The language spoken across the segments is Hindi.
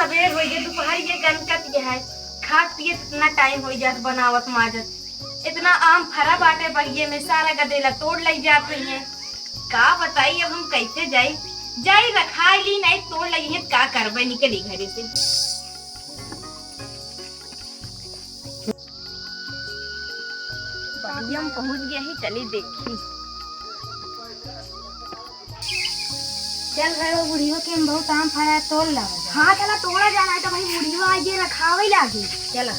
सवेर हो गए, दोपहर ये गनकत है, खा पिए इतना टाइम हो जात बनावत माजत। इतना आम फरा बाटे बगिए में, सारा गदेला तोड़ लग जाते हैं। का बताई अब हम कैसे जाई रखा ली नहीं तोड़ लगी है, का करबे निकली घरे से। बगिया में पहुंच गया ही, चली देखी। चल भाई वो बुढ़ियो के हम बहुत आम फरा है, तोड़ ला। हाँ चला तोड़ा जाना है तो भाई बुढ़ियो आइए रखावे लागे। चला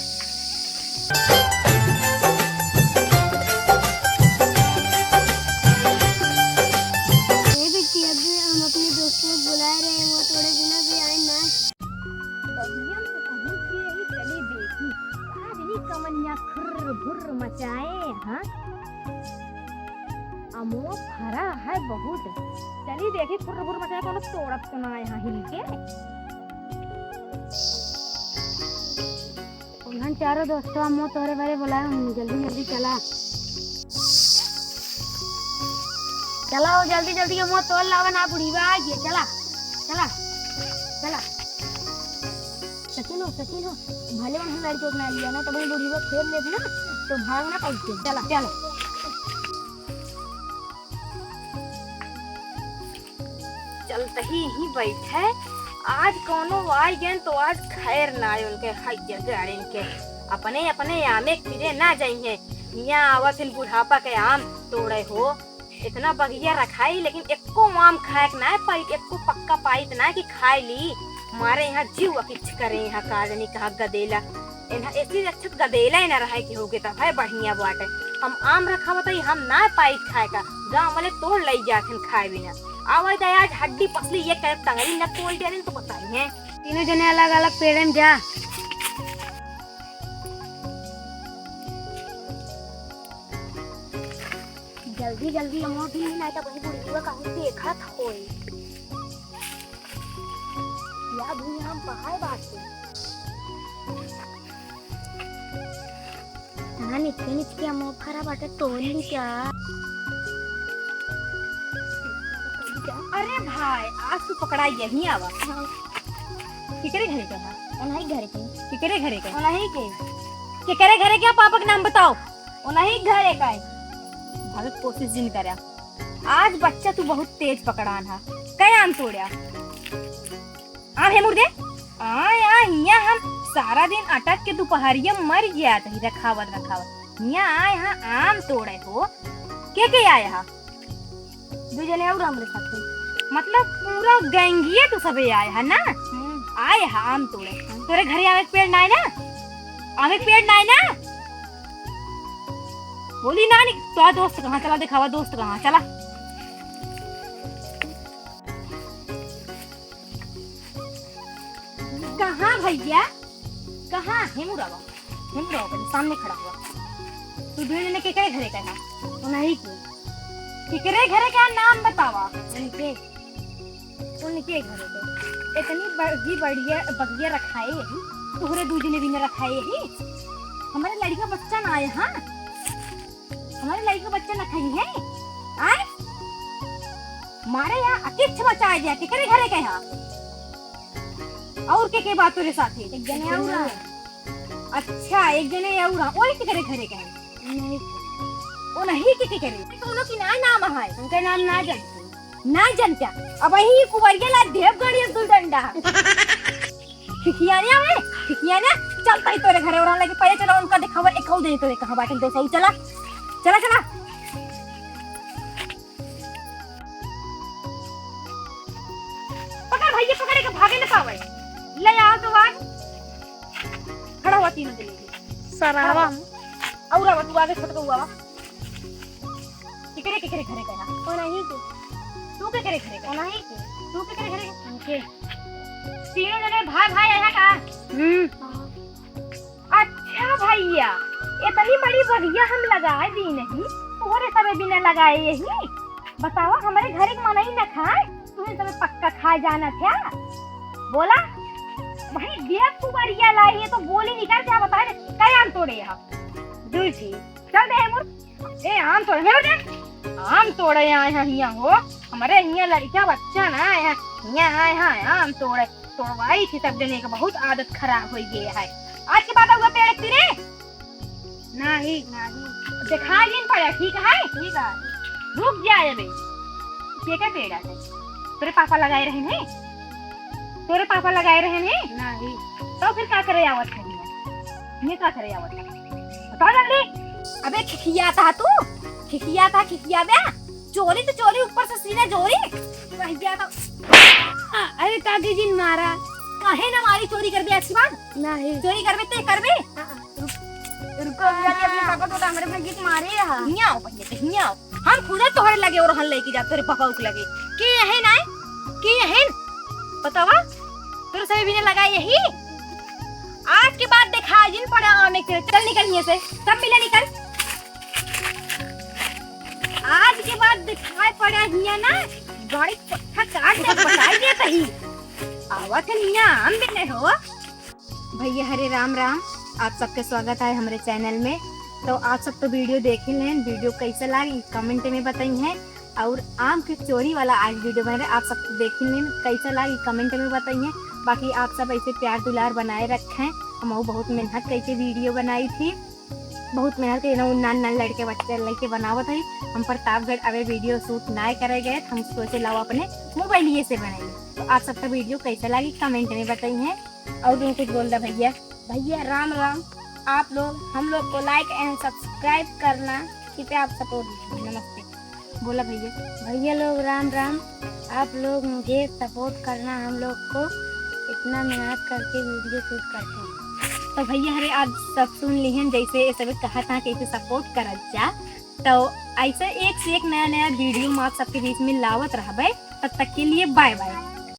ये बिट्टी अभी हम अपने दोस्तों को बुला रहे हैं, वो थोड़े दिनों से आए ना। बगिया में पहुंच गए ही, चली देखी। आज नहीं कमनिया खुर भुर मचाए। हाँ अमो फरा है बहुत, चली देखी खुर भुर मचाए कौन तोड़त तो ना यहाँ हिल के। उन्हन चारों दोस्तों हम तोरे बारे बुलाए हम, जल्दी जल्दी चला चला वो जल्दी जल्दी हम तोड़ लावा ना, बुढ़ीवा आ गई। चला चला चला सचिन हो भले हम लड़के को ना लिया ना तो भाई बुढ़ीवा खेल ले ना तो भागना पड़ते। चला चला चलते ही बैठे। आज कोनो आई गए तो आज खैर ना आए उनके हैया गाड़ी के, अपने अपने आमे फिरे ना जाइए। यहाँ आवत इन बुढ़ापा के आम तोड़े हो, इतना बगिया रखाई लेकिन एको आम खाए ना पाई, एको पक्का पाई ना कि खाए ली। हमारे यहाँ जीव किच करे, यहाँ काजनी कहा गदेला इन्हें ऐसी अच्छा गदेला ही ना रहे कि हो गए तब है बढ़िया बाटे। हम आम रखा बताई हम ना पाई खाए का, गाँव वाले तोड़ ले जाते खाए बिना। आवाज तो आज हड्डी पसली ये कर टंगरी न तोड़ दे तो बताई है। तीनों जने अलग अलग पेड़ में जा। जल्दी जल्दी हम भी नहीं तो वही बुढ़िया कहीं देखा था या भी हम पहाड़ बात से ना नीचे नीचे हम फरा बाटे तोड़ ली क्या। अरे भाई आज तू पकड़ा यही आवा। किकरे घरे के हां नहीं घरे के किकरे घरे के नहीं के किकरे घरे के पापा का नाम बताओ। नहीं घरे का भाग कोशिश जिन करा। आज बच्चा तू बहुत तेज पकड़ान हा, कई आम तोड़या आम है मुर्दे यहाँ हम सारा दिन अटक के दोपहरिया मर गया था रखावत यहाँ आए हाँ आम तोड़े हो के आए हा। दो जने और हमरे साथ मतलब पूरा गैंगिए तो सबे आए है ना। आए हा आम तोड़े। तोरे घरे आवे पेड़ ना है ना, आवे पेड़ ना है ना, बोली ना नहीं तो दोस्त कहाँ चला दिखावा, दोस्त कहाँ चला। कहाँ भैया कहाँ हेमुरावा सामने खड़ा हुआ। तू दो जने के घरे का था नहीं किकरे घरे का नाम बतावा। उनके घरे पे इतनी बगिया रखाए यही तोहरे दूजने भी न रखाए यही। हमारे लड़की का बच्चा ना आए। हाँ हमारे लड़की का बच्चा न खाई है आए मारे यहाँ अतिच्छ मचाए जाए किकरे घरे के यहाँ। और के बात तेरे साथ है एक जने और। अच्छा एक जने और वही किकरे घरे के नहीं वो नहीं के करे दोनों की ना नाम है उनका नाम ना जानते ना जनता। अब वही कुवरिया ला देव गाड़ी दुलडंडा खिखियाने में खिखियाने चलता ही तोरे घरे और लगे पहले चलो उनका दिखावा एक और दे तोरे कहां बाटल तो सही चला चला चला। पकड़ भैया पकड़े के भागे न पावे ले आओ तो आज खड़ा हुआ तीनों के लिए सरावा और अब तू आगे छोड़ हुआ किकरे किकरे घरे कहना वो नहीं के तू के करे घरे वो नहीं के तू के करे घरे उनके तीनों जने भाई भाई आया का। अच्छा भैया इतनी बड़ी बगिया हम लगाए दी नहीं तोरे सबे बिना लगाए यही बताओ हमारे घरे के मना ही न खाए तुम्हें सबे पक्का खा जाना था। बोला वही देख तू बरिया लाई है तो बोली निकाल क्या बता दे कई आम तोड़े यहाँ दूसरी चल दे मुर ए आम तोड़े मेरे दे आम तोड़े आए हैं यहाँ हो हमारे यहाँ लड़का बच्चा ना आए हैं यहाँ आए हैं आम तोड़े तोड़वाई थी तब जने का बहुत आदत खराब हो गई है। आज के बाद हुआ पेड़ तिरे नहीं दिखाई नहीं पड़ा। ठीक है ठीक है। रुक जाए अबे। ये क्या पेड़ है? तेरे पापा लगाए रहे हैं? तेरे पापा लगाए रहे हैं? नहीं तो फिर क्या करे आवत है? ये क्या करे आवत है? बता जल्दी। अबे खिखियाता तू, खिखियाता बे। चोरी तो चोरी, ऊपर से सीना चोरी। भैया तो अरे काकी जी ने मारा। काहे ना मारी? चोरी कर बे अच्छी बात। नहीं चोरी करबे ते करबे। रुको जाके अपने पापा को कमरे में गीत मारे रहा। हिया आओ भैया ते हिया आओ। हम खुद तोहरे लगे और हल लेके जा तेरे पापा को लगे। के यही ना के यही बतावा तेरे सभी भी ने लगा यही। आज के बाद देखा जिन पड़ा आने के। चल निकल यहाँ से, सब मिले निकल। आज के बाद दिखाई पड़ा हिया ना गाड़ी पट्टा काट दे बताई दे तही। आवत हिया हम भी नहीं हो। भैया हरे राम राम, आप सबके स्वागत है हमारे चैनल में। तो आप सब तो वीडियो देख ही लें, वीडियो कैसे लगी कमेंट में बताई है। और आम की चोरी वाला आज वीडियो बन रहा है, आप सब तो देख ही लें कैसे लगी कमेंट में बताइए। बाकी आप सब ऐसे प्यार दुलार बनाए रखें। हम बहुत मेहनत करके वीडियो बनाई थी, बहुत मेहनत के नान लड़के बच्चे लड़के बनावत है। हम प्रतापगढ़ अबे वीडियो शूट ना करे गए, हम सोचे लाओ अपने मोबाइल से बनाइए। तो आप सबका वीडियो कैसा लगी कमेंट में बताइए। और तुम कुछ बोल रहा भैया? भैया राम राम। आप लोग हम लोग को लाइक एंड सब्सक्राइब करना, कृपया आप सपोर्ट दीजिए। नमस्ते। बोला भैया। भैया लोग राम राम। आप लोग मुझे सपोर्ट करना, हम लोग को इतना मेहनत करके वीडियो शूट करते हैं। तो भैया हरे आज सब सुन ली हैं, जैसे सब कहा था कैसे सपोर्ट कर जा। तो ऐसे एक से एक नया नया वीडियो आप सबके बीच में लावत रहबे। तब तक के लिए बाय बाय।